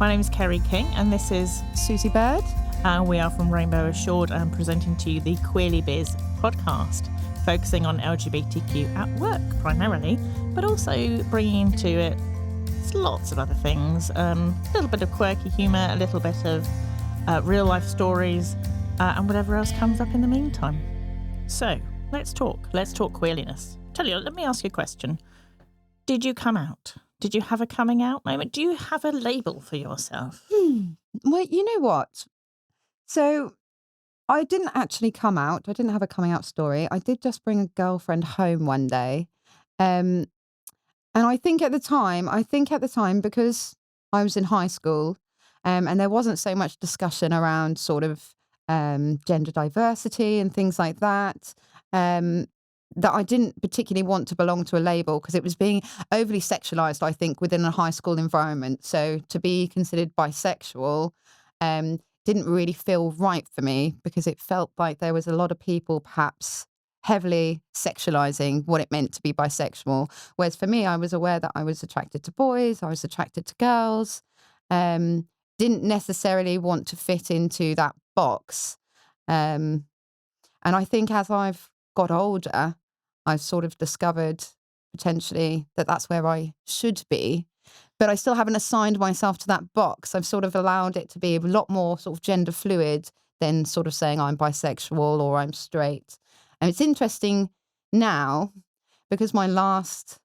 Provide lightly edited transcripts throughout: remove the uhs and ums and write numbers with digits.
My name is Kerry King, and this is Suzi Bird. And we are from Rainbow Assured and presenting to you the Queerly Biz podcast, focusing on LGBTQ at work primarily, but also bringing to it lots of other things, a little bit of quirky humour, a little bit of real life stories, and whatever else comes up in the meantime. So let's talk queerliness. Tell you, let me ask you a question. Did you come out? Did you have a coming out moment? Do you have a label for yourself? Well, you know what? So I didn't actually come out. I didn't have a coming out story. I did just bring a girlfriend home one day. And I think at the time, because I was in high school, and there wasn't so much discussion around sort of gender diversity and things like that, that I didn't particularly want to belong to a label because it was being overly sexualized, I think, within a high school environment. So to be considered bisexual didn't really feel right for me because it felt like there was a lot of people perhaps heavily sexualizing what it meant to be bisexual. Whereas for me, I was aware that I was attracted to boys, I was attracted to girls, didn't necessarily want to fit into that box. And I think as I've got older, I've sort of discovered potentially that that's where I should be, but I still haven't assigned myself to that box. I've sort of allowed it to be a lot more sort of gender fluid than sort of saying I'm bisexual or I'm straight. And it's interesting now because my last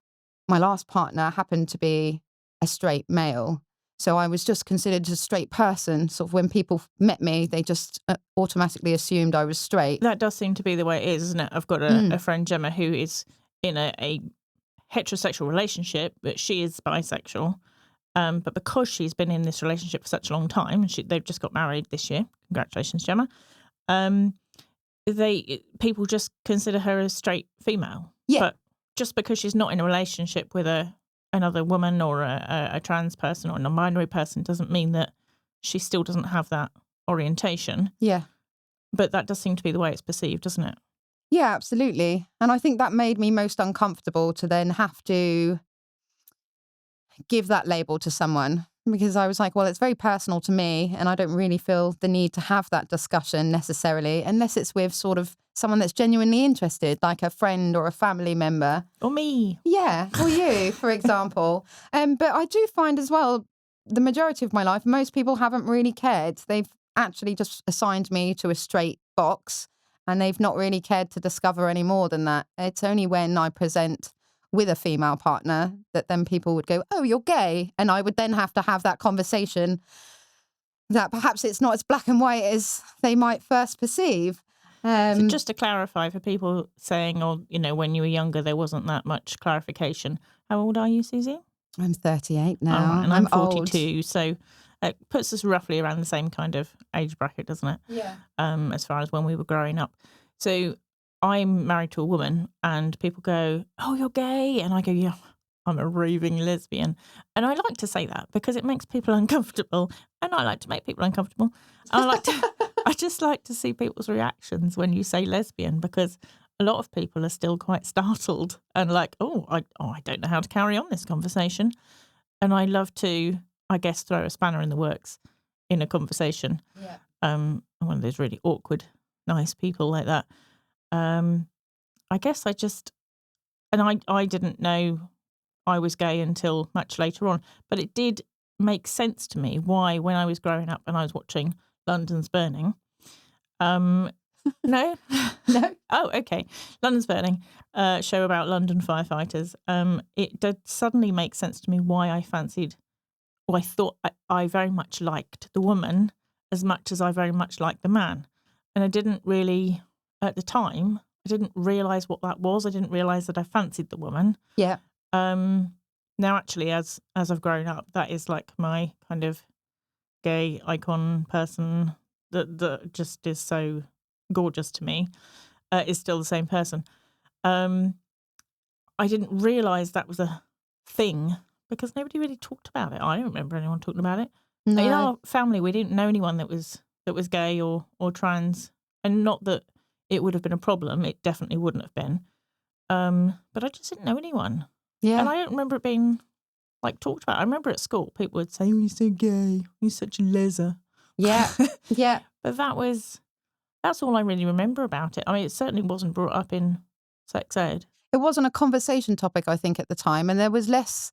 partner happened to be a straight male. So I was just considered a straight person. Sort of when people met me, they just automatically assumed I was straight. That does seem to be the way it is, isn't it? I've got a friend, Gemma, who is in a heterosexual relationship, but she is bisexual. But because she's been in this relationship for such a long time, they've just got married this year. Congratulations, Gemma. People just consider her a straight female. Yeah. But just because she's not in a relationship with another woman or a trans person or a non-binary person doesn't mean that she still doesn't have that orientation. Yeah. But that does seem to be the way it's perceived, doesn't it? Yeah, absolutely. And I think that made me most uncomfortable to then have to give that label to someone because I was like, well, it's very personal to me and I don't really feel the need to have that discussion necessarily unless it's with sort of someone that's genuinely interested, like a friend or a family member. Or me. Yeah, or you, for example. But I do find as well, the majority of my life, most people haven't really cared. They've actually just assigned me to a straight box and they've not really cared to discover any more than that. It's only when I present with a female partner that then people would go, oh, you're gay. And I would then have to have that conversation that perhaps it's not as black and white as they might first perceive. So just to clarify for people saying, when you were younger, there wasn't that much clarification. How old are you, Suzi? I'm 38 now. Right, and I'm 42. Old. So it puts us roughly around the same kind of age bracket, doesn't it? Yeah. As far as when we were growing up. So I'm married to a woman and people go, oh, you're gay. And I go, yeah, I'm a raving lesbian. And I like to say that because it makes people uncomfortable. And I like to make people uncomfortable. I just like to see people's reactions when you say lesbian because a lot of people are still quite startled and like, I don't know how to carry on this conversation. And I love to, I guess, throw a spanner in the works in a conversation. Yeah. I'm one of those really awkward, nice people like that. I guess I didn't know I was gay until much later on, but it did make sense to me why when I was growing up and I was watching London's Burning. No? No. Oh, okay. London's Burning, show about London firefighters. It did suddenly make sense to me why I thought I very much liked the woman as much as I very much liked the man. And I didn't really, at the time, I didn't realise what that was. I didn't realise that I fancied the woman. Yeah. Now, actually, as I've grown up, that is like my kind of gay icon person that just is so gorgeous to me, is still the same person. I didn't realise that was a thing because nobody really talked about it. I don't remember anyone talking about it. No. In our family, we didn't know anyone that was gay or trans, and not that it would have been a problem. It definitely wouldn't have been. But I just didn't know anyone. Yeah. And I don't remember it being like talked about. I remember at school people would say, "Oh, you're so gay. You're such a leather." Yeah. Yeah. But that's all I really remember about it. I mean, it certainly wasn't brought up in sex ed. It wasn't a conversation topic, I think, at the time. And there was less,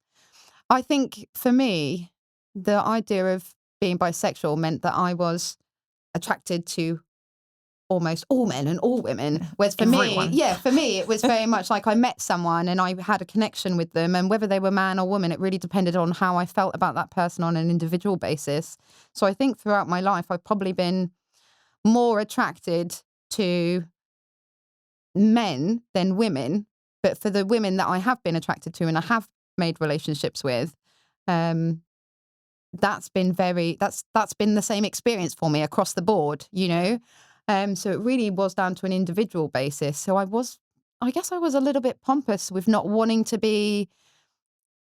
I think for me, the idea of being bisexual meant that I was attracted to almost all men and all women. Whereas for me, Everyone. yeah, for me, it was very much like I met someone and I had a connection with them. And whether they were man or woman, it really depended on how I felt about that person on an individual basis. So I think throughout my life, I've probably been more attracted to men than women. But for the women that I have been attracted to and I have made relationships with, um, that's been that's been the same experience for me across the board, you know? So it really was down to an individual basis. So I guess I was a little bit pompous with not wanting to be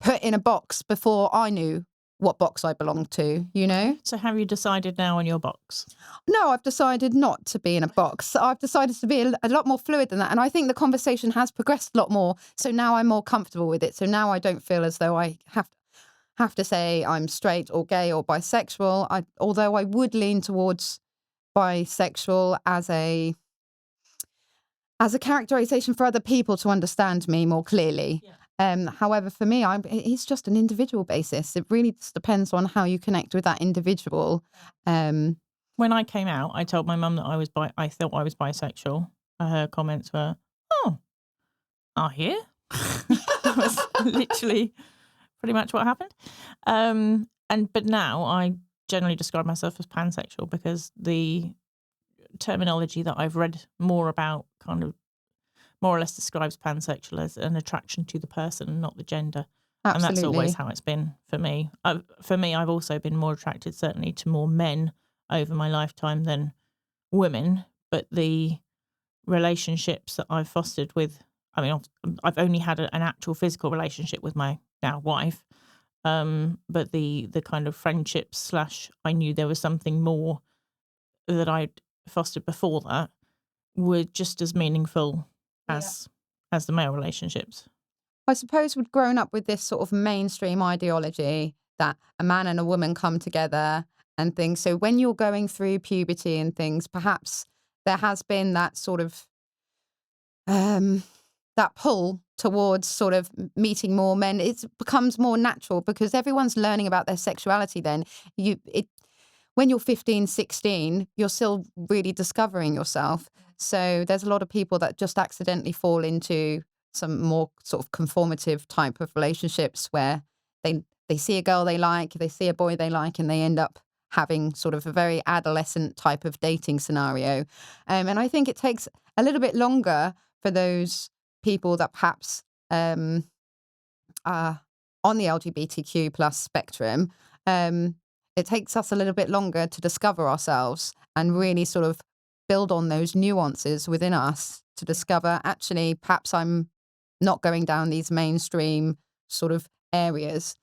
put in a box before I knew what box I belonged to, you know? So have you decided now on your box? No, I've decided not to be in a box. I've decided to be a lot more fluid than that. And I think the conversation has progressed a lot more. So now I'm more comfortable with it. So now I don't feel as though I have to say I'm straight or gay or bisexual. Although I would lean towards bisexual as a characterization for other people to understand me more clearly. Yeah. However, for me, it's just an individual basis. It really just depends on how you connect with that individual. Um, When I came out, I told my mum that I thought I was bisexual. Her comments were, "Oh, are you?" That was literally pretty much what happened. But now I generally describe myself as pansexual because the terminology that I've read more about kind of more or less describes pansexual as an attraction to the person and not the gender. And that's always Absolutely. how it's been for me. For me, I've also been more attracted certainly to more men over my lifetime than women. But the relationships that I've fostered with, I mean, I've only had an actual physical relationship with my now wife. But the kind of friendships slash I knew there was something more that I'd fostered before that were just as meaningful Yeah. as the male relationships. I suppose we'd grown up with this sort of mainstream ideology that a man and a woman come together and things. So when you're going through puberty and things, perhaps there has been that sort of um, that pull towards sort of meeting more men. It becomes more natural because everyone's learning about their sexuality. Then when you're 15, 16, you're still really discovering yourself. So there's a lot of people that just accidentally fall into some more sort of conformative type of relationships where they see a girl they like, they see a boy they like, and they end up having sort of a very adolescent type of dating scenario. And I think it takes a little bit longer for those people that perhaps are on the LGBTQ plus spectrum. Um, it takes us a little bit longer to discover ourselves and really sort of build on those nuances within us to discover actually perhaps I'm not going down these mainstream sort of areas.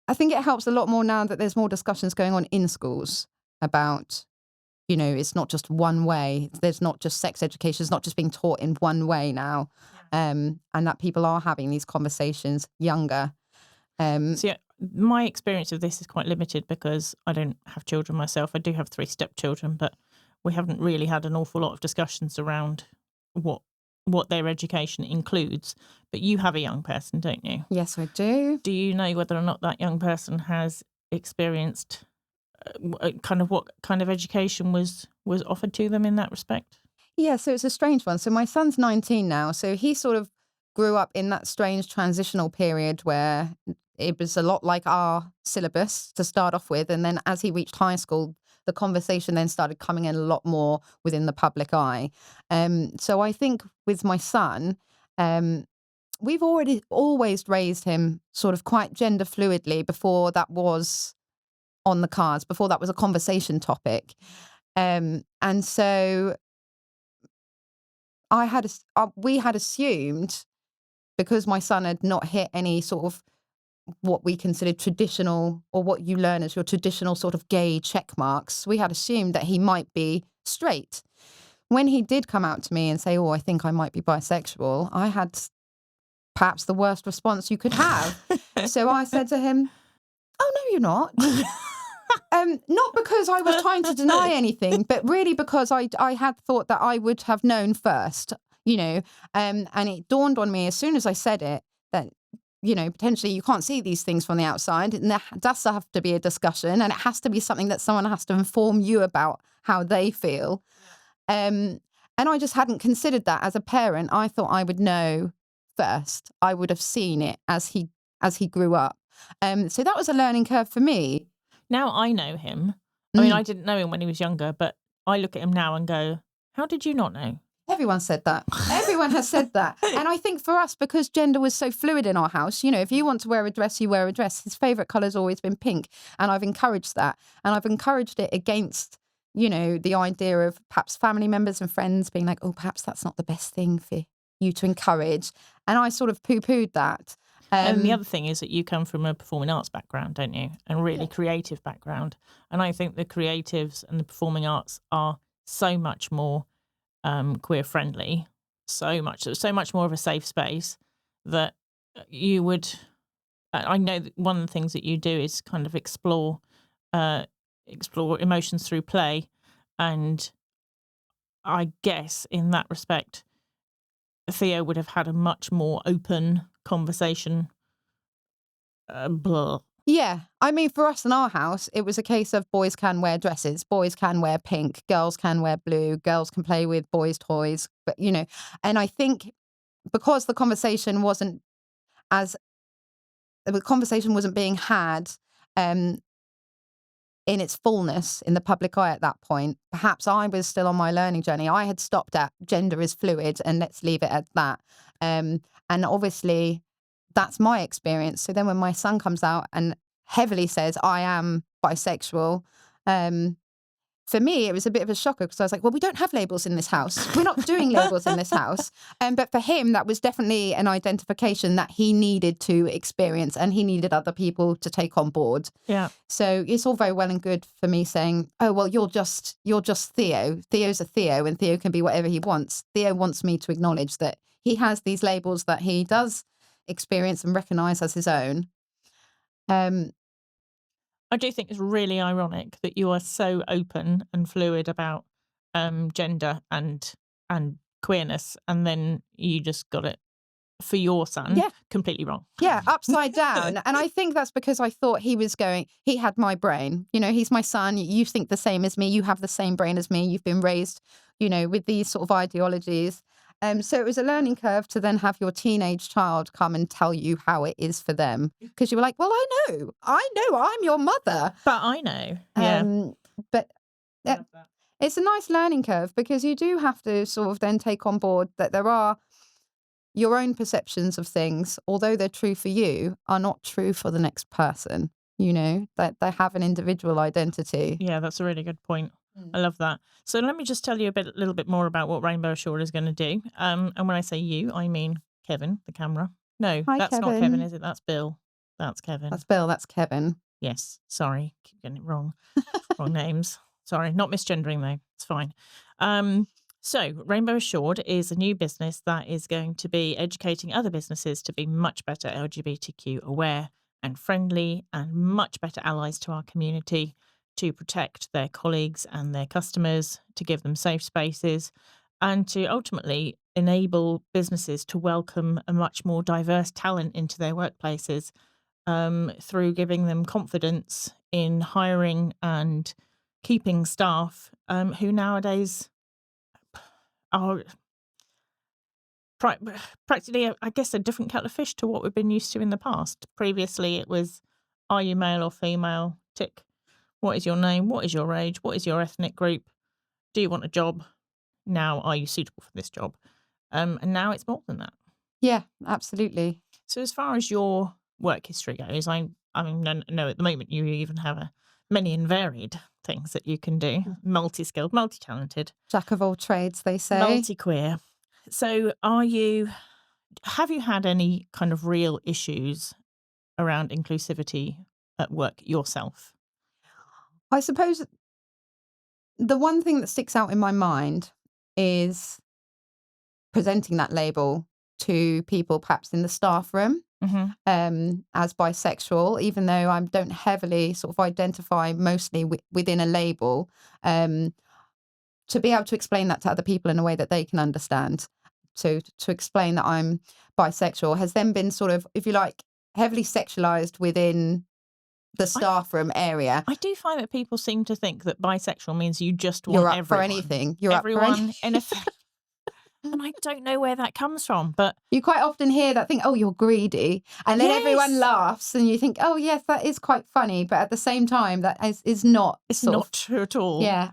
I think it helps a lot more now that there's more discussions going on in schools about, you know, it's not just one way. There's not just sex education. It's not just being taught in one way now. And that people are having these conversations younger. So yeah, my experience of this is quite limited because I don't have children myself. I do have 3 stepchildren, but we haven't really had an awful lot of discussions around what their education includes. But you have a young person, don't you? Yes, I do. Do you know whether or not that young person has experienced kind of what kind of education was offered to them in that respect? Yeah, so it's a strange one. So my son's 19 now. So he sort of grew up in that strange transitional period where it was a lot like our syllabus to start off with. And then as he reached high school, the conversation then started coming in a lot more within the public eye. So I think with my son, um, we've already always raised him sort of quite gender fluidly before that was on the cards, before that was a conversation topic. And so we had assumed because my son had not hit any sort of what we considered traditional or what you learn as your traditional sort of gay check marks, we had assumed that he might be straight. When he did come out to me and say, "Oh, I think I might be bisexual," perhaps the worst response you could have. So I said to him, "Oh, no, you're not." Not because I was trying to deny anything, but really because I had thought that I would have known first, you know, and it dawned on me as soon as I said it that, you know, potentially you can't see these things from the outside, and there does have to be a discussion, and it has to be something that someone has to inform you about how they feel. And I just hadn't considered that as a parent. I thought I would know first. I would have seen it as he grew up. So that was a learning curve for me. Now I know him. I mean, Mm. I didn't know him when he was younger, but I look at him now and go, how did you not know? Everyone said that. Everyone has said that. And I think for us, because gender was so fluid in our house, you know, if you want to wear a dress, you wear a dress. His favourite colour's always been pink. And I've encouraged that. And I've encouraged it against, you know, the idea of perhaps family members and friends being like, oh, perhaps that's not the best thing for you to encourage. And I sort of poo-pooed that. And the other thing is that you come from a performing arts background, don't you? And really creative background. And I think the creatives and the performing arts are so much more queer friendly, so much more of a safe space that you would. I know that one of the things that you do is kind of explore emotions through play, and I guess in that respect, Theo would have had a much more open conversation. Blah. Yeah. I mean, for us in our house, it was a case of boys can wear dresses, boys can wear pink, girls can wear blue, girls can play with boys' toys. But, you know, and I think because the conversation wasn't being had um, in its fullness in the public eye at that point, perhaps I was still on my learning journey. I had stopped at gender is fluid and let's leave it at that. And obviously, that's my experience. So then when my son comes out and heavily says, I am bisexual, for me, it was a bit of a shocker because I was like, well, we don't have labels in this house. We're not doing labels in this house. But for him, that was definitely an identification that he needed to experience and he needed other people to take on board. Yeah. So it's all very well and good for me saying, oh, well, you're just Theo. Theo's a Theo and Theo can be whatever he wants. Theo wants me to acknowledge that he has these labels that he does experience and recognize as his own. I do think it's really ironic that you are so open and fluid about gender and queerness, and then you just got it for your son completely wrong. Yeah, upside down. And I think that's because I thought he had my brain. You know, he's my son. You think the same as me. You have the same brain as me. You've been raised, you know, with these sort of ideologies. So it was a learning curve to then have your teenage child come and tell you how it is for them. Because you were like, well, I know, I'm your mother. But I know. Yeah. But it's a nice learning curve because you do have to sort of then take on board that there are your own perceptions of things, although they're true for you, are not true for the next person. You know, that they have an individual identity. Yeah, that's a really good point. I love that. So let me just tell you a little bit more about what Rainbow Assured is going to do. And when I say you, I mean Kevin, the camera. No, Hi, that's not Kevin. Kevin, is it? That's Bill. That's Kevin. That's Bill. That's Kevin. Yes. Sorry, keep getting it wrong. Wrong names. Sorry, not misgendering though. It's fine. So Rainbow Assured is a new business that is going to be educating other businesses to be much better LGBTQ aware and friendly and much better allies to our community, to protect their colleagues and their customers, to give them safe spaces, and to ultimately enable businesses to welcome a much more diverse talent into their workplaces through giving them confidence in hiring and keeping staff who nowadays are practically, I guess, a different kettle of fish to what we've been used to in the past. Previously, it was, are you male or female? Tick. What is your name? What is your age? What is your ethnic group? Do you want a job? Now, are you suitable for this job? And now it's more than that. Yeah, absolutely. So as far as your work history goes, I mean, no, at the moment you even have many and varied things that you can do. Multi-skilled, multi-talented. Jack of all trades, they say. Multi-queer. So have you had any kind of real issues around inclusivity at work yourself? I suppose the one thing that sticks out in my mind is presenting that label to people perhaps in the staff room Hmm. as bisexual, even though I don't heavily sort of identify mostly within a label, um, to be able to explain that to other people in a way that they can understand. So to explain that I'm bisexual has then been sort of, if you like, heavily sexualized within the I, staff room area. I do find that people seem to think that bisexual means you just You're want up for everyone. anything. You're up for Everyone, anything. anything. And I don't know where that comes from, but You quite often hear that thing, oh, you're greedy. And then everyone yes, laughs and you think, oh, yes, that is quite funny. But at the same time, that is not it's sort not of, true at all. yeah.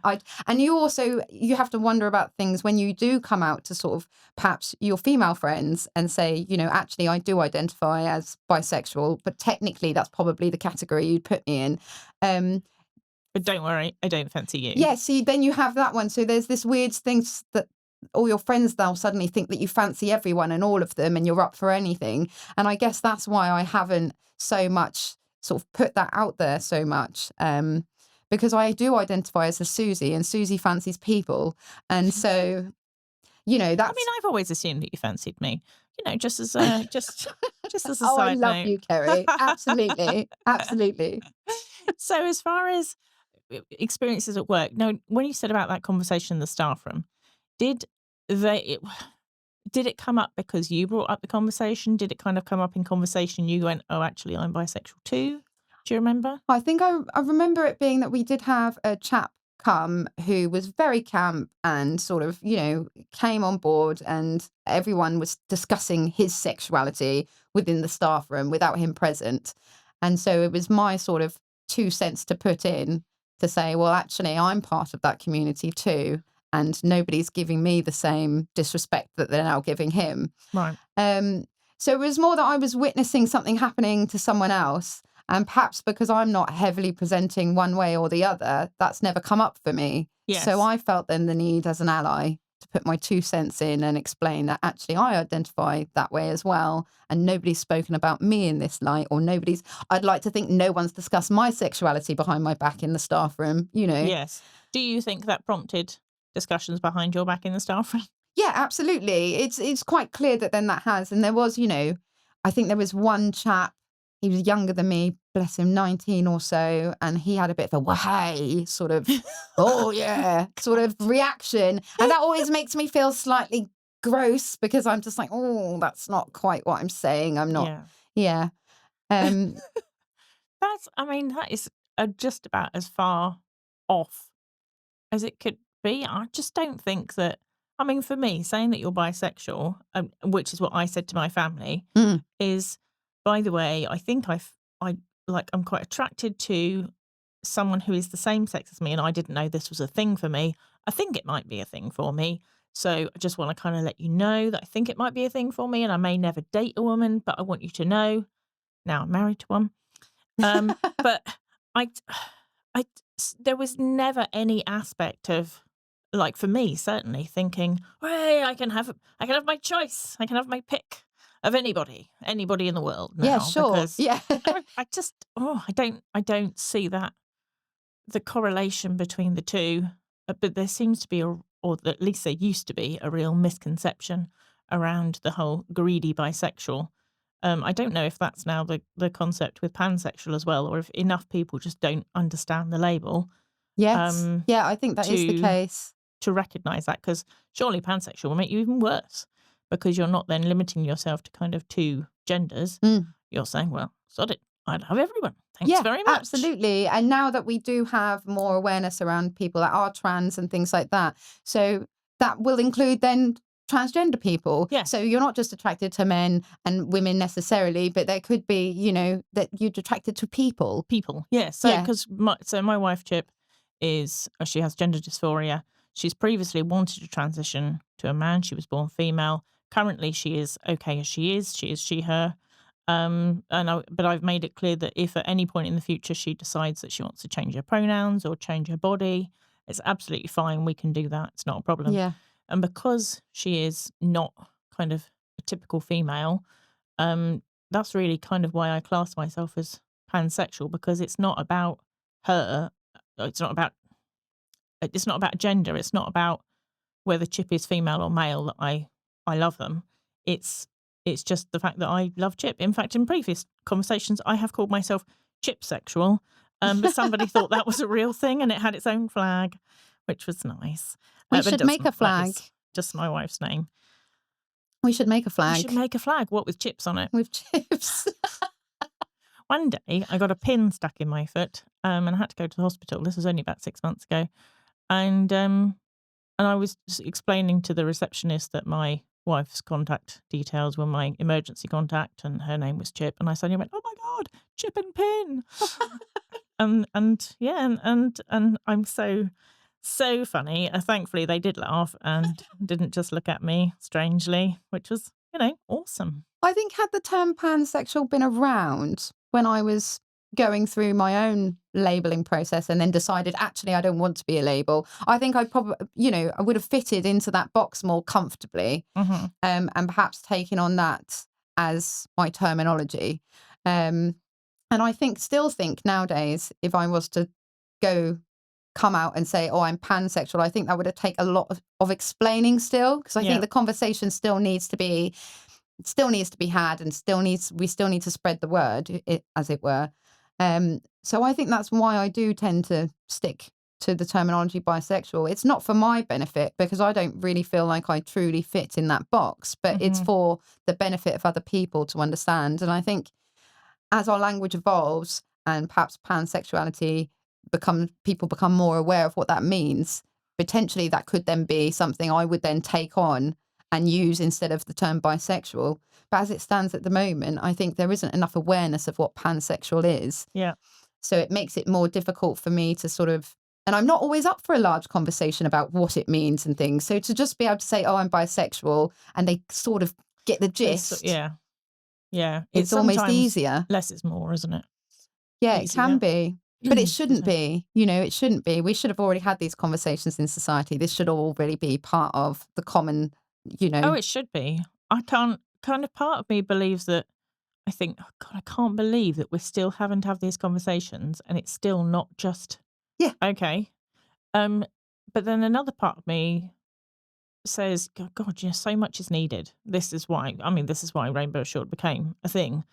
And you also, you have to wonder about things when you do come out to sort of perhaps your female friends and say, actually, I do identify as bisexual, but technically that's probably the category you'd put me in. Um, But don't worry, I don't fancy you. Yeah, see, then you have that one. So there's this weird thing that all your friends now suddenly think that you fancy everyone and all of them and you're up for anything. And I guess that's why I haven't so much sort of put that out there so much. Because I do identify as a Susie and Susie fancies people. And so, I mean, that's, I've always assumed that you fancied me. Just as a just as a oh, I side love note. you, Kerry. Absolutely. Absolutely. So as far as experiences at work, now when you said about that conversation in the staff room, did they it, did it come up because you brought up the conversation? Did it kind of come up in conversation? You went, "Oh, actually, I'm bisexual too." Do you remember? I think I remember it being that we did have a chap come who was very camp and sort of, came on board and everyone was discussing his sexuality within the staff room without him present. And so it was my sort of 2 cents to put in to say, well, actually, I'm part of that community too. And nobody's giving me the same disrespect that they're now giving him. Right. Um, so it was more that I was witnessing something happening to someone else. And perhaps because I'm not heavily presenting one way or the other, that's never come up for me. So Yes. I felt then the need as an ally to put my 2 cents in and explain that actually I identify that way as well. And nobody's spoken about me in this light, or I'd like to think no one's discussed my sexuality behind my back in the staff room. Yes. Do you think that prompted discussions behind your back in the staff room? Yeah, absolutely. It's quite clear that then that has, and there was, I think there was one chap. He was younger than me, bless him, 19 or so, and he had a bit of a "wahey" sort of, oh yeah, sort of reaction, and that always makes me feel slightly gross because I'm just like, oh, that's not quite what I'm saying. I'm not, Yeah. yeah, um, I mean, that is just about as far off as it could be. I just don't think that. I mean, for me, saying that you're bisexual, which is what I said to my family, mm, is, by the way, I think I'm quite attracted to someone who is the same sex as me, and I didn't know this was a thing for me. I think it might be a thing for me. So I just want to kind of let you know that I think it might be a thing for me, and I may never date a woman, but I want you to know. Now I'm married to one. But I, there was never any aspect of, like, for me certainly, thinking, hey, I can have my choice, I can have my pick of anybody in the world yeah, now, sure, because yeah, I don't see that the correlation between the two. But there seems to be or at least there used to be, a real misconception around the whole greedy bisexual. I don't know if that's now the concept with pansexual as well, or if enough people just don't understand the label yes, um, yeah, I think that is the to case. recognise that, because surely pansexual will make you even worse, because you're not then limiting yourself to kind of two genders. Mm. You're saying, well, sod it, I love everyone. Thanks Yeah, very much. absolutely. And now that we do have more awareness around people that are trans and things like that, so that will include then transgender people. So Yes. you're not just attracted to men and women necessarily, but there could be, that you're attracted to people. People, yeah. So, Yeah. because my wife Chip she has gender dysphoria. She's previously wanted to transition to a man. She was born female. Currently, she is okay as she is. She is she her. But I've made it clear that if at any point in the future she decides that she wants to change her pronouns or change her body, it's absolutely fine. We can do that. It's not a problem. Yeah. And because she is not kind of a typical female, um, that's really kind of why I class myself as pansexual, because it's not about her. It's not about gender. It's not about whether Chip is female or male that I love them. It's It's just the fact that I love chip. In fact, in previous conversations, I have called myself chip sexual, but somebody thought that was a real thing and it had its own flag, which was nice. We But it should make a doesn't. That flag. is just my wife's name. We should make a We should flag make a flag. What with chips on it? with chips. One day, I got a pin stuck in my foot, and I had to go to the hospital. This was only about 6 months ago, and I was just explaining to the receptionist that my wife's contact details were my emergency contact, and her name was Chip. And I suddenly went, "Oh my God, Chip and Pin!" and yeah, and I'm so funny. Thankfully, they did laugh and didn't just look at me strangely, which was awesome. I think had the term pansexual been around when I was going through my own labeling process and then decided actually I don't want to be a label, I think I'd probably, I would have fitted into that box more comfortably, Hmm. and perhaps taken on that as my terminology. And I still think nowadays, if I was to come out and say, "Oh, I'm pansexual," I think that would take a lot of explaining still, because I think Yeah. the conversation still needs to be had, and we still need to spread the word, as it were. So I think that's why I do tend to stick to the terminology bisexual. It's not for my benefit, because I don't really feel like I truly fit in that box, but it's Hmm. for the benefit of other people to understand. And I think as our language evolves and perhaps pansexuality people become more aware of what that means, potentially that could then be something I would then take on and use instead of the term bisexual. But as it stands at the moment, I think there isn't enough awareness of what pansexual is. Yeah. So it makes it more difficult for me to and I'm not always up for a large conversation about what it means and things. So to just be able to say, "Oh, I'm bisexual," and they sort of get the gist, Yeah. Yeah. It's it's almost sometimes easier. less is more, isn't it? Yeah, it can Easier. be, but it Excuse shouldn't me. be. It shouldn't be. We should have already had these conversations in society. This should all really be part of the common, you Oh, know. it should be. I can't kind of part of me believes that I think, oh God, I can't believe that we're still having to have these conversations and it's still not just Yeah, okay. Um, but then another part of me says, God, so much is needed. This is why Rainbow Short became a thing,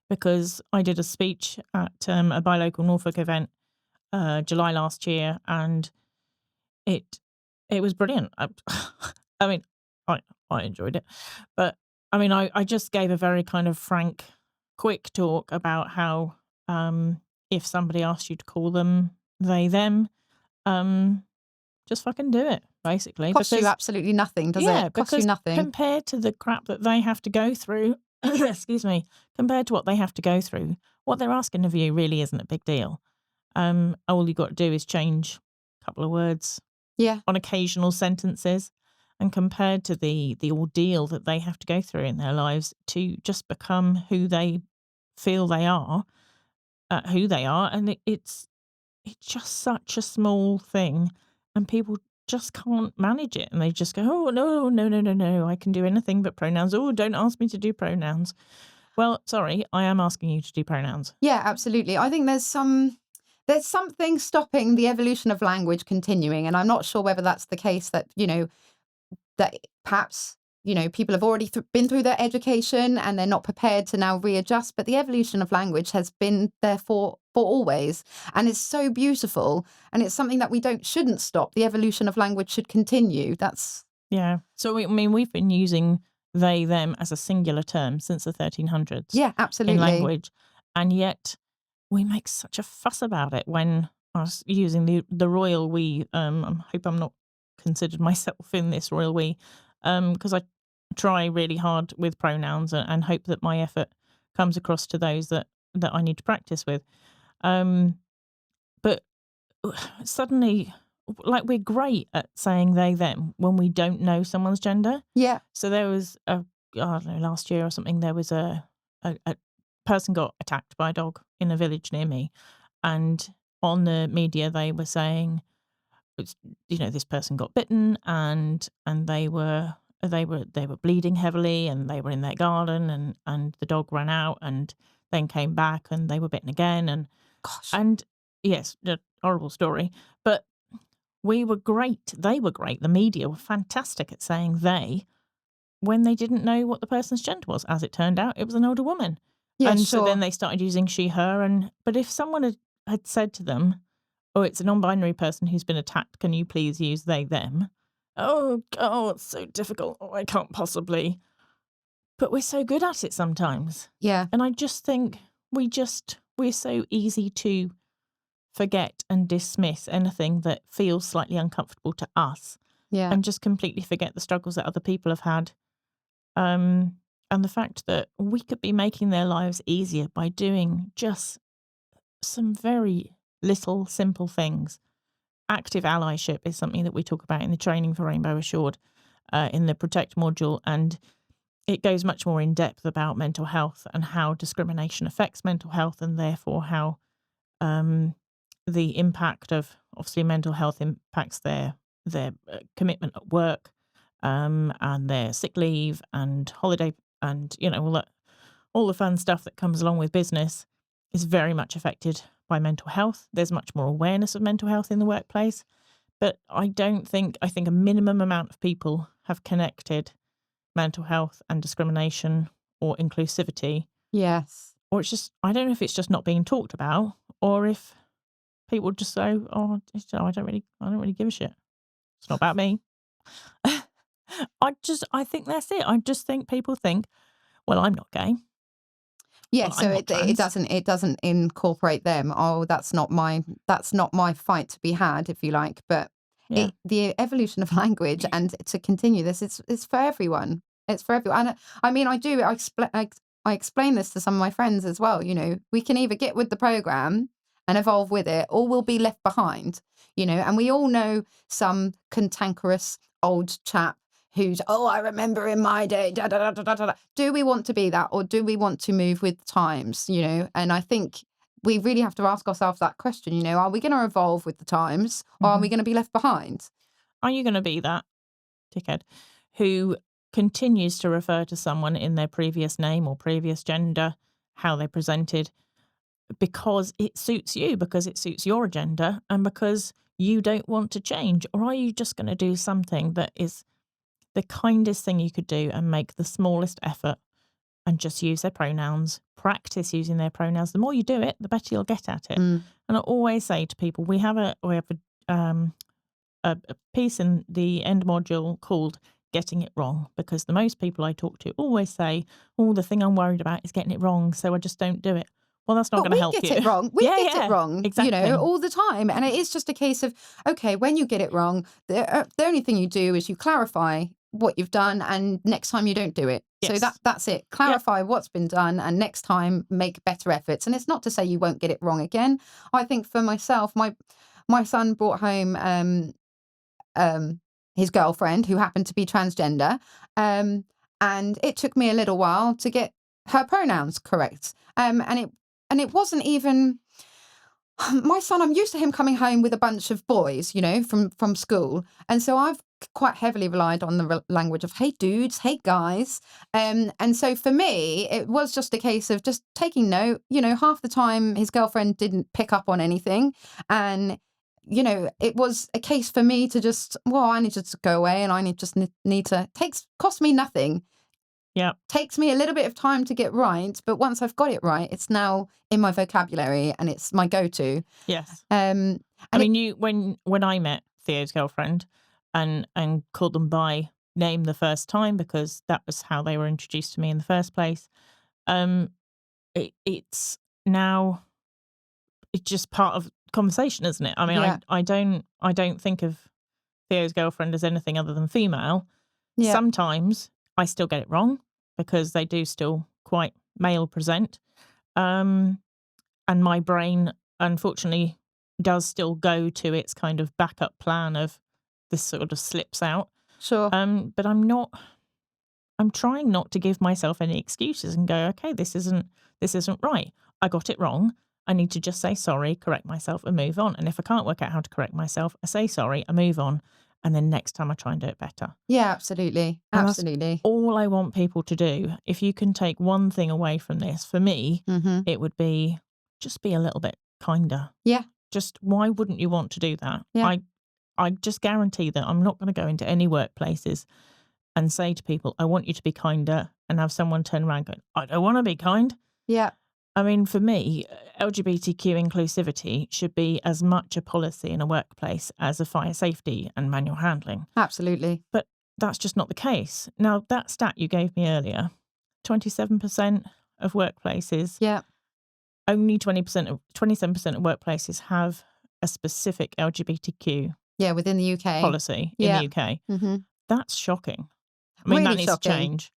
because I did a speech at a Buy Local Norfolk event July last year, and it it was brilliant. I mean, I I enjoyed it, but I just gave a very kind of frank, quick talk about how if somebody asked you to call them they them, um, just fucking do it, basically, costs you because absolutely nothing, does yeah, it? Costs you because nothing. compared to the crap that they have to go through, excuse me, compared to what they have to go through, what they're asking of you really isn't a big deal. All you got to do is change a couple of words Yeah, on occasional sentences, and compared to the ordeal that they have to go through in their lives to just become who they feel they are, and it's just such a small thing, and people just can't manage it, and they just go, "Oh no, no, no, no, no! I can do anything but pronouns. Oh, don't ask me to do pronouns." Well, sorry, I am asking you to do pronouns. yeah, absolutely. I think there's something stopping the evolution of language continuing, and I'm not sure whether that's the case, that that perhaps people have already been through their education and they're not prepared to now readjust, but the evolution of language has been there for always, and it's so beautiful, and it's something that we don't shouldn't stop. The evolution of language should continue. That's Yeah. So we've been using they them as a singular term since the 1300s Yeah, in absolutely. language, and yet we make such a fuss about it when I was using the royal we. I hope I'm not considered myself in this royal we, because I try really hard with pronouns and hope that my effort comes across to those that I need to practice with. Um, but suddenly, like, we're great at saying they them when we don't know someone's gender. Yeah. So there was I don't know, last year or something, there was a person got attacked by a dog in a village near me, and on the media they were saying, it's, this person got bitten, and they were bleeding heavily, and they were in their garden, and the dog ran out and then came back, and they were bitten again, Gosh. and yes, a horrible story, but we were great. They were great. The media were fantastic at saying they. when they didn't know what the person's gender was. As it turned out, it was an older woman. Yeah, And so then sure. they started using she, her. But if someone had said to them, oh, it's a non-binary person who's been attacked, can you please use they, them? Oh, it's so difficult. Oh, I can't possibly. But we're so good at it sometimes. Yeah. And I just think we're so easy to forget and dismiss anything that feels slightly uncomfortable to us Yeah. and just completely forget the struggles that other people have had. And the fact that we could be making their lives easier by doing just some very little simple things. Active allyship is something that we talk about in the training for Rainbow Assured in the Protect module. And it goes much more in depth about mental health and how discrimination affects mental health, and therefore how the impact of obviously mental health impacts their commitment at work, and their sick leave and holiday, and all the fun stuff that comes along with business is very much affected by mental health. There's much more awareness of mental health in the workplace, but I think a minimum amount of people have connected mental health and discrimination or inclusivity, Yes. or it's just, I don't know if it's just not being talked about, or if people just say, oh, I don't really give a shit. It's not about me. I think that's it. I just think people think, well, I'm not gay. Yeah, Well, so I'm not trans. it doesn't incorporate them. Oh, that's not my fight to be had, if you like. But Yeah. the evolution of language, and to continue this, it's for everyone. It's for everyone. And I mean, I explain this to some of my friends as well. You know, we can either get with the program and evolve with it, or we'll be left behind. You know, and we all know some cantankerous old chap who's, oh, I remember in my day, da, da, da, da, da, da. Do we want to be that, or do we want to move with times, you know? And I think we really have to ask ourselves that question, you know, are we going to evolve with the times, or are we Hmm. going to be left behind? Are you going to be that dickhead who continues to refer to someone in their previous name or previous gender, how they presented, because it suits you, because it suits your agenda, and because you don't want to change? Or are you just going to do something that is the kindest thing you could do and make the smallest effort and just use their pronouns, practice using their pronouns? The more you do it, the better you'll get at it. Mm. And I always say to people, we have a piece in the end module called Getting It Wrong, because the most people I talk to always say, oh, the thing I'm worried about is getting it wrong, so I just don't do it. Well, that's not But going to we help get you. it wrong. We Yeah, get it yeah, wrong, you know, exactly. all the time. And it is just a case of, okay, when you get it wrong, the only thing you do is you clarify what you've done, and next time you don't do it. So Yes. that's it. Yep. Clarify what's been done, and next time make better efforts. And it's not to say you won't get it wrong again. I think for myself, my son brought home um, his girlfriend, who happened to be transgender. Um, and it took me a little while to get her pronouns correct. And it wasn't even my son. I'm used to him coming home with a bunch of boys, you know, from school, and so I've quite heavily relied on the language of "Hey dudes," "Hey guys," and so for me, it was just a case of just taking note. You know, half the time his girlfriend didn't pick up on anything, and you know, it was a case for me to just, well, I need to just go away, and I need to takes cost me nothing. Yep. Takes me a little bit of time to get right, but once I've got it right, it's now in my vocabulary and it's my go-to. Yes. Um, I and it mean, when I met Theo's girlfriend and called them by name the first time, because that was how they were introduced to me in the first place, um, it's now, it's just part of conversation, isn't it? I mean, Yeah, I don't think of Theo's girlfriend as anything other than female. yeah, Sometimes I still get it wrong because they do still quite male present. Um, and my brain, unfortunately, does still go to its kind of backup plan of this sort of slips out. sure. But I'm trying not to give myself any excuses and go, okay, this isn't right. I got it wrong. I need to just say sorry, correct myself, and move on. And if I can't work out how to correct myself, I say sorry, I move on, and then next time I try and do it better. Yeah, absolutely, And that's absolutely. all I want people to do. If you can take one thing away from this, for me, Mhm. it would be just be a little bit kinder. Yeah, Just why wouldn't you want to do that? yeah, I just guarantee that I'm not going to go into any workplaces and say to people, I want you to be kinder, and have someone turn around going, I don't want to be kind. Yeah. I mean, for me, LGBTQ inclusivity should be as much a policy in a workplace as a fire safety and manual handling. Absolutely. But that's just not the case. Now, that stat you gave me earlier, 27% of workplaces, Yeah. only 27% of workplaces have a specific LGBTQ Yeah. Within the UK. policy in the Yeah. UK. Hmm. That's shocking. I mean, that Really needs to shocking. change.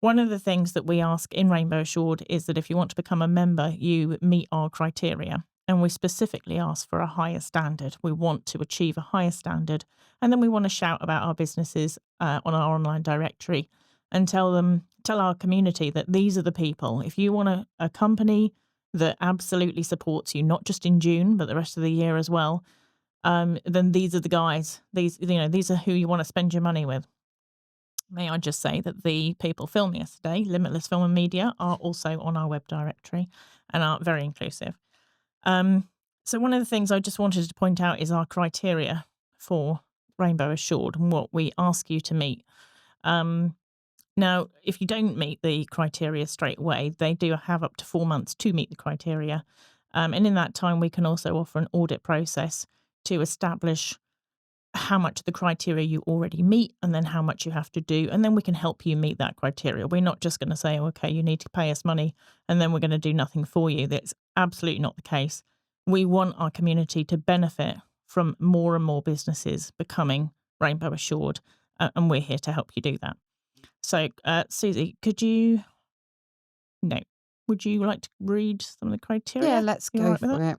One of the things that we ask in Rainbow Assured is that if you want to become a member, you meet our criteria. And we specifically ask for a higher standard. We want to achieve a higher standard. And then we want to shout about our businesses on our online directory and tell our community that these are the people. If you want a company that absolutely supports you, not just in June, but the rest of the year as well, then these are the guys. These are who you want to spend your money with. May I just say that the people filming us today, Limitless Film and Media, are also on our web directory and are very inclusive. So one of the things I just wanted to point out is our criteria for Rainbow Assured and what we ask you to meet. Now, if you don't meet the criteria straight away, they do have up to 4 months to meet the criteria. And in that time, we can also offer an audit process to establish how much of the criteria you already meet and then how much you have to do. And then we can help you meet that criteria. We're not just going to say, okay, you need to pay us money and then we're going to do nothing for you. That's absolutely not the case. We want our community to benefit from more and more businesses becoming Rainbow Assured, and we're here to help you do that. So, Suzi, would you like to read some of the Yeah. criteria? Let's You all go right with that? for it.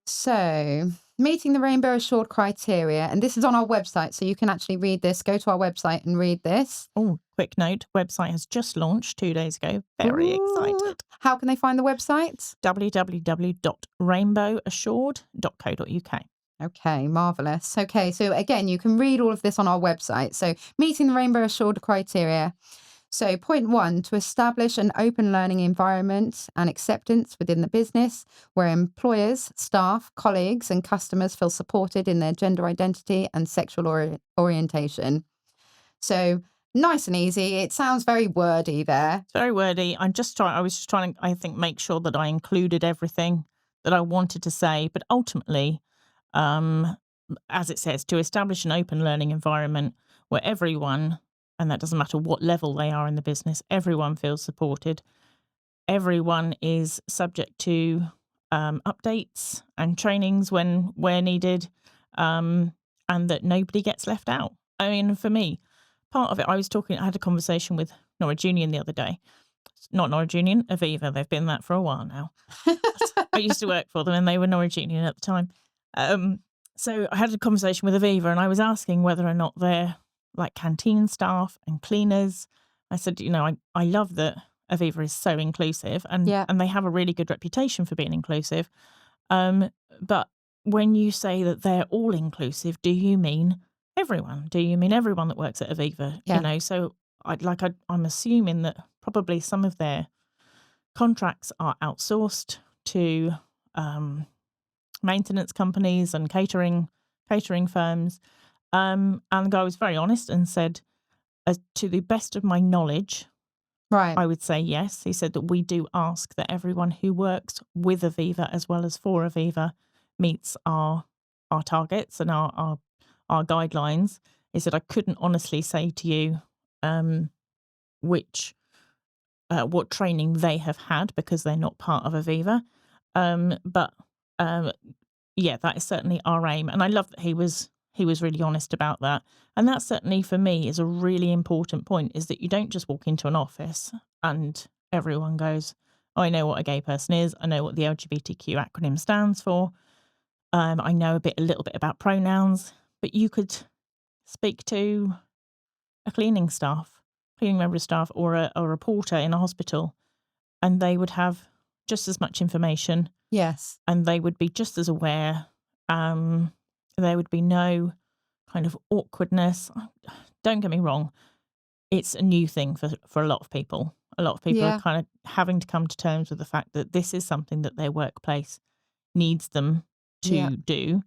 So, meeting the Rainbow Assured criteria, and this is on our website, so you can actually read this. Go to our website and read this. Oh, quick note, website has just launched 2 days ago. Very Ooh. excited. How can they find the website? www.rainbowassured.co.uk. Okay, marvelous. Okay, so again, you can read all of this on our website. So, meeting the Rainbow Assured criteria. So, point 1, to establish an open learning environment and acceptance within the business where employers, staff, colleagues, and customers feel supported in their gender identity and sexual orientation. So, nice and easy. It sounds very wordy there. It's very wordy. I was just trying to, I think, make sure that I included everything that I wanted to say. But ultimately, um, as it says, to establish an open learning environment where everyone, and that doesn't matter what level they are in the business, everyone feels supported. Everyone is subject to updates and trainings where needed, and that nobody gets left out. I mean, for me, part of it, I had a conversation with Norwich Union the other day. Not Norwich Union, Aviva. They've been that for a while now. I used to work for them and they were Norwich Union at the time. So I had a conversation with Aviva and I was asking whether or not they're like canteen staff and cleaners. I said, I love that Aviva is so inclusive Yeah. and they have a really good reputation for being inclusive. But when you say that they're all inclusive, do you mean everyone? Do you mean everyone that works at Aviva? Yeah. So I'm assuming that probably some of their contracts are outsourced to maintenance companies and catering firms. And the guy was very honest and said, to the best of my knowledge, Right. I would say yes. He said that we do ask that everyone who works with Aviva as well as for Aviva meets our targets and our guidelines. He said I couldn't honestly say to you which what training they have had because they're not part of Aviva. But yeah, that is certainly our aim, and I love that he was really honest about that. And that certainly for me is a really important point: is that you don't just walk into an office and everyone goes, oh, "I know what a gay person is. I know what the LGBTQ acronym stands for. I know a little bit about pronouns." But you could speak to a cleaning member of staff, or a reporter in a hospital, and they would have just as much information Yes. and they would be just as aware. There would be no kind of awkwardness. Don't get me wrong, it's a new thing for a lot of people. A lot of people are Yeah. kind of having to come to terms with the fact that this is something that their workplace needs them Yeah. to do.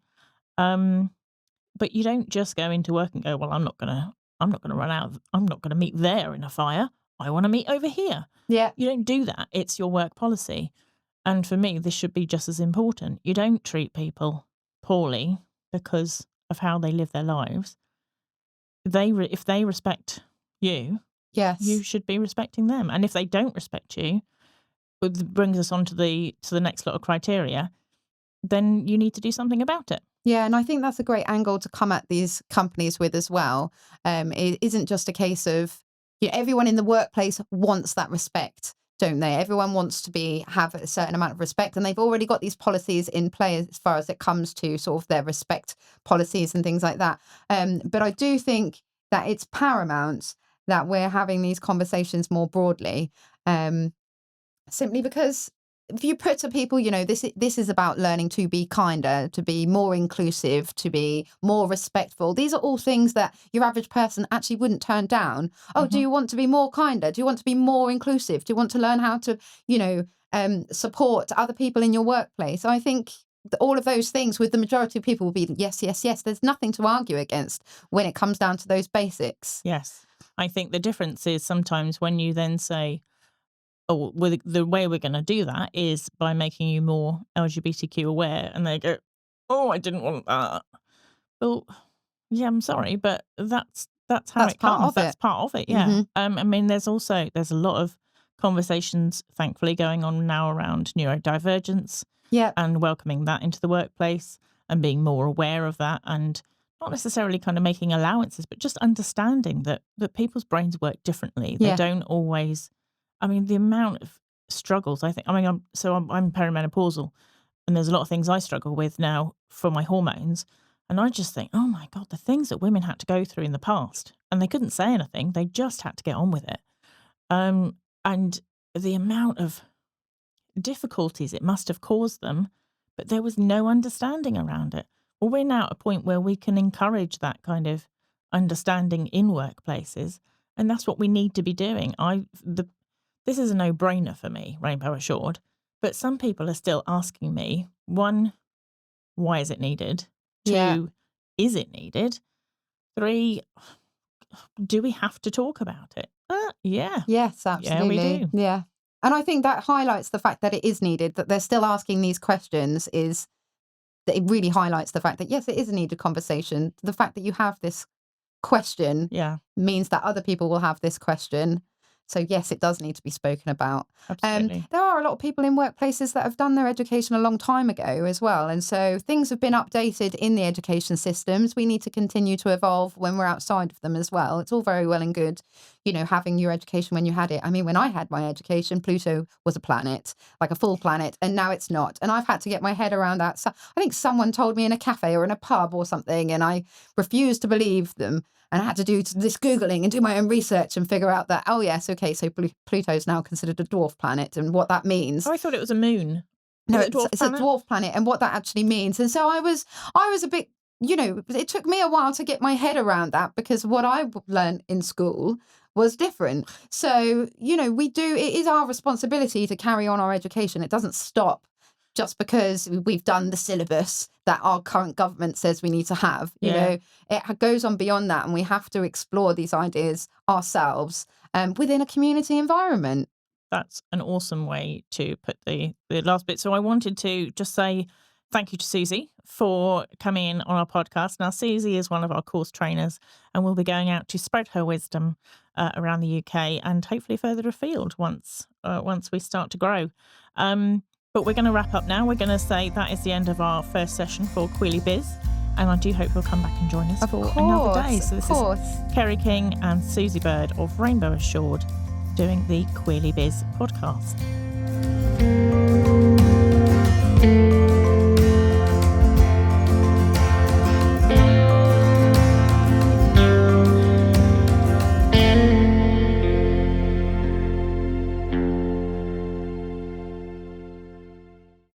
But you don't just go into work and go, well, I'm not I'm not going to run out. I'm not going to meet there in a fire. I want to meet over here. Yeah. You don't do that. It's your work policy. And for me, this should be just as important. You don't treat people poorly because of how they live their lives. If they respect you, Yes. you should be respecting them. And if they don't respect you, which brings us on to the next lot of criteria, then you need to do something about it. Yeah, and I think that's a great angle to come at these companies with as well. It isn't just a case of, everyone in the workplace wants that respect, don't they? Everyone wants to have a certain amount of respect, and they've already got these policies in play as far as it comes to sort of their respect policies and things like that. But I do think that it's paramount that we're having these conversations more broadly, simply because if you put to people, this is about learning to be kinder, to be more inclusive, to be more respectful. These are all things that your average person actually wouldn't turn down. Oh, do you want to be more kinder? Do you want to be more inclusive? Do you want to learn how to, support other people in your workplace? I think all of those things with the majority of people will be yes, yes, yes. There's nothing to argue against when it comes down to those basics. Yes. I think the difference is sometimes when you then say, oh, well, the way we're going to do that is by making you more LGBTQ aware. And they go, oh, I didn't want that. Well, yeah, I'm sorry, but that's how That's it part comes. of That's it. part of it, yeah. I mean, there's a lot of conversations, thankfully, going on now around neurodivergence Yeah. and welcoming that into the workplace and being more aware of that, and not necessarily kind of making allowances, but just understanding that people's brains work differently. They Yeah. don't always. I mean, the amount of struggles, I think, I'm perimenopausal, and there's a lot of things I struggle with now for my hormones. And I just think, oh my God, the things that women had to go through in the past, and they couldn't say anything. They just had to get on with it. And the amount of difficulties it must have caused them, but there was no understanding around it. Well, we're now at a point where we can encourage that kind of understanding in workplaces, and that's what we need to be doing. This is a no-brainer for me, Rainbow Assured, but some people are still asking me, 1, why is it needed? 2, is it needed? 3, do we have to talk about it? Yeah. Yes, absolutely. Yeah, we do. Yeah. And I think that highlights the fact that it is needed, that they're still asking these questions is that it really highlights the fact that, yes, it is a needed conversation. The fact that you have this question means that other people will have this question. So, yes, it does need to be spoken about. Absolutely. There are a lot of people in workplaces that have done their education a long time ago as well. And so things have been updated in the education systems. We need to continue to evolve when we're outside of them as well. It's all very well and good, having your education when you had it. I mean, when I had my education, Pluto was a planet, like a full planet, and now it's not. And I've had to get my head around that. So I think someone told me in a cafe or in a pub or something, and I refused to believe them. And I had to do this Googling and do my own research and figure out that, oh, yes, okay, so Pluto is now considered a dwarf planet and what that means. Oh, I thought it was a moon. No, Is it it's a dwarf planet and what that actually means. And so I was a bit, it took me a while to get my head around that because what I learned in school was different. So, it is our responsibility to carry on our education. It doesn't stop just because we've done the syllabus that our current government says we need to have. It goes on beyond that, and we have to explore these ideas ourselves within a community environment. That's an awesome way to put the last bit. So I wanted to just say thank you to Suzi for coming in on our podcast. Now, Suzi is one of our course trainers, and we'll be going out to spread her wisdom around the UK and hopefully further afield once we start to grow. But we're going to wrap up now. We're going to say that is the end of our first session for Queerly Biz. And I do hope you'll come back and join us for another day. So this is Kerry King and Suzi Bird of Rainbow Assured doing the Queerly Biz podcast.